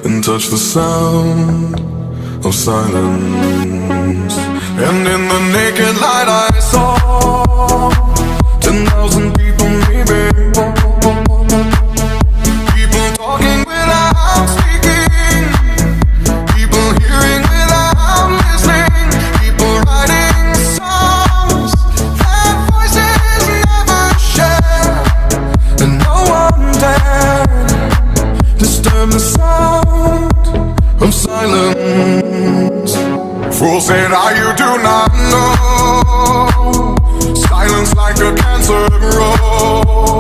and touch the sound of silence. And in the naked light I saw 10,000 people maybe, people talking without speaking, people hearing without listening, people writing songs that voices never share, and no one dared disturb the sound of silence. Fools said, you do not know, silence like a cancer grows.